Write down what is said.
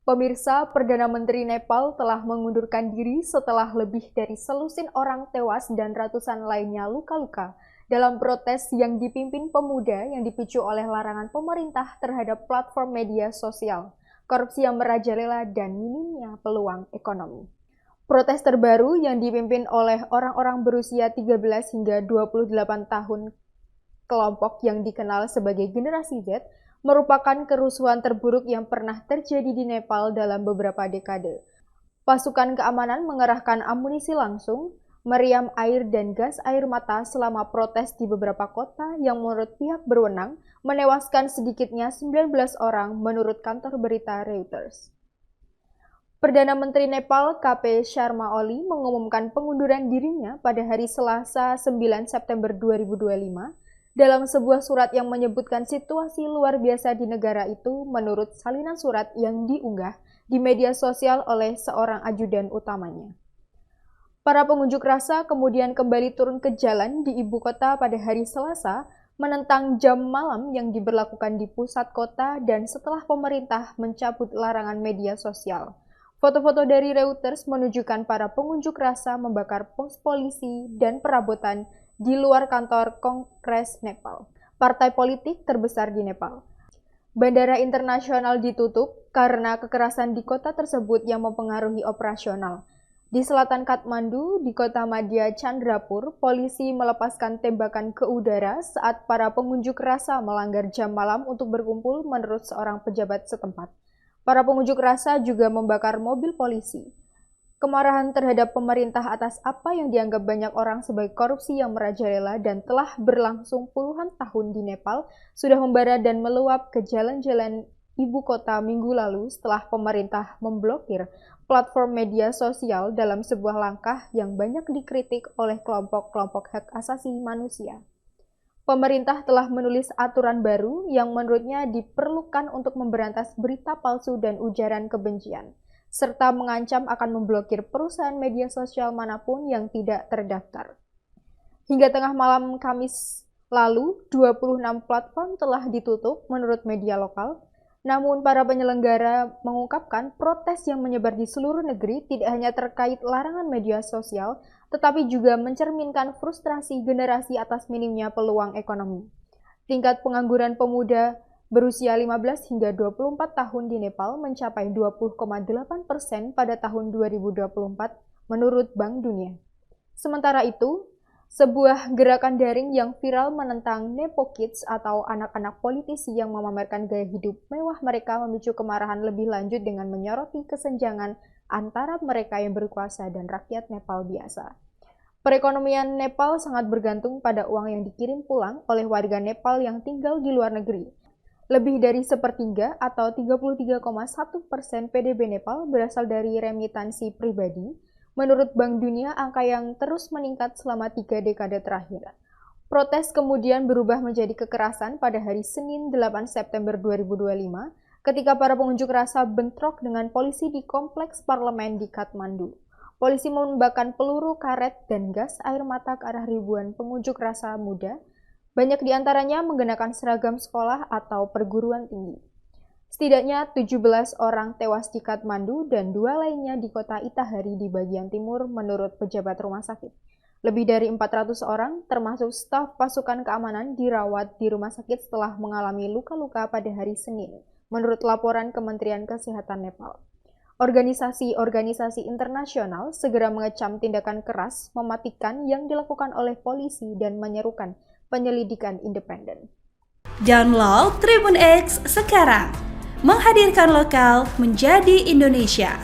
Pemirsa, Perdana Menteri Nepal telah mengundurkan diri setelah lebih dari selusin orang tewas dan ratusan lainnya luka-luka dalam protes yang dipimpin pemuda yang dipicu oleh larangan pemerintah terhadap platform media sosial, korupsi yang merajalela, dan minimnya peluang ekonomi. Protes terbaru yang dipimpin oleh orang-orang berusia 13 hingga 28 tahun, kelompok yang dikenal sebagai generasi Z, merupakan kerusuhan terburuk yang pernah terjadi di Nepal dalam beberapa dekade. Pasukan keamanan mengerahkan amunisi langsung, meriam air dan gas air mata selama protes di beberapa kota yang menurut pihak berwenang menewaskan sedikitnya 19 orang menurut kantor berita Reuters. Perdana Menteri Nepal KP Sharma Oli mengumumkan pengunduran dirinya pada hari Selasa 9 September 2025 dalam sebuah surat yang menyebutkan situasi luar biasa di negara itu menurut salinan surat yang diunggah di media sosial oleh seorang ajudan utamanya. Para pengunjuk rasa kemudian kembali turun ke jalan di ibu kota pada hari Selasa menentang jam malam yang diberlakukan di pusat kota dan setelah pemerintah mencabut larangan media sosial. Foto-foto dari Reuters menunjukkan para pengunjuk rasa membakar pos polisi dan perabotan di luar kantor Kongres Nepal, partai politik terbesar di Nepal. Bandara internasional ditutup karena kekerasan di kota tersebut yang mempengaruhi operasional. Di selatan Kathmandu, di kota Madhya Chandrapur, polisi melepaskan tembakan ke udara saat para pengunjuk rasa melanggar jam malam untuk berkumpul menurut seorang pejabat setempat. Para pengunjuk rasa juga membakar mobil polisi. Kemarahan terhadap pemerintah atas apa yang dianggap banyak orang sebagai korupsi yang merajalela dan telah berlangsung puluhan tahun di Nepal sudah membara dan meluap ke jalan-jalan ibu kota minggu lalu setelah pemerintah memblokir platform media sosial dalam sebuah langkah yang banyak dikritik oleh kelompok-kelompok hak asasi manusia. Pemerintah telah menulis aturan baru yang menurutnya diperlukan untuk memberantas berita palsu dan ujaran kebencian, serta mengancam akan memblokir perusahaan media sosial manapun yang tidak terdaftar. Hingga tengah malam Kamis lalu, 26 platform telah ditutup menurut media lokal. Namun para penyelenggara mengungkapkan protes yang menyebar di seluruh negeri tidak hanya terkait larangan media sosial, tetapi juga mencerminkan frustrasi generasi atas minimnya peluang ekonomi. Tingkat pengangguran pemuda berusia 15 hingga 24 tahun di Nepal mencapai 20,8% pada tahun 2024 menurut Bank Dunia. Sementara itu, sebuah gerakan daring yang viral menentang Nepo Kids atau anak-anak politisi yang memamerkan gaya hidup mewah mereka memicu kemarahan lebih lanjut dengan menyoroti kesenjangan antara mereka yang berkuasa dan rakyat Nepal biasa. Perekonomian Nepal sangat bergantung pada uang yang dikirim pulang oleh warga Nepal yang tinggal di luar negeri. Lebih dari sepertiga atau 33,1% PDB Nepal berasal dari remitansi pribadi. Menurut Bank Dunia, angka yang terus meningkat selama 3 dekade terakhir. Protes kemudian berubah menjadi kekerasan pada hari Senin 8 September 2025 ketika para pengunjuk rasa bentrok dengan polisi di kompleks parlemen di Kathmandu. Polisi menembakkan peluru karet dan gas air mata ke arah ribuan pengunjuk rasa muda. Banyak di antaranya menggunakan seragam sekolah atau perguruan tinggi. Setidaknya 17 orang tewas di Kathmandu dan 2 lainnya di kota Itahari di bagian timur menurut pejabat rumah sakit. Lebih dari 400 orang, termasuk staf pasukan keamanan, dirawat di rumah sakit setelah mengalami luka-luka pada hari Senin, menurut laporan Kementerian Kesehatan Nepal. Organisasi-organisasi internasional segera mengecam tindakan keras, mematikan yang dilakukan oleh polisi dan menyerukan penyelidikan independen. Download Tribun X sekarang, menghadirkan lokal menjadi Indonesia.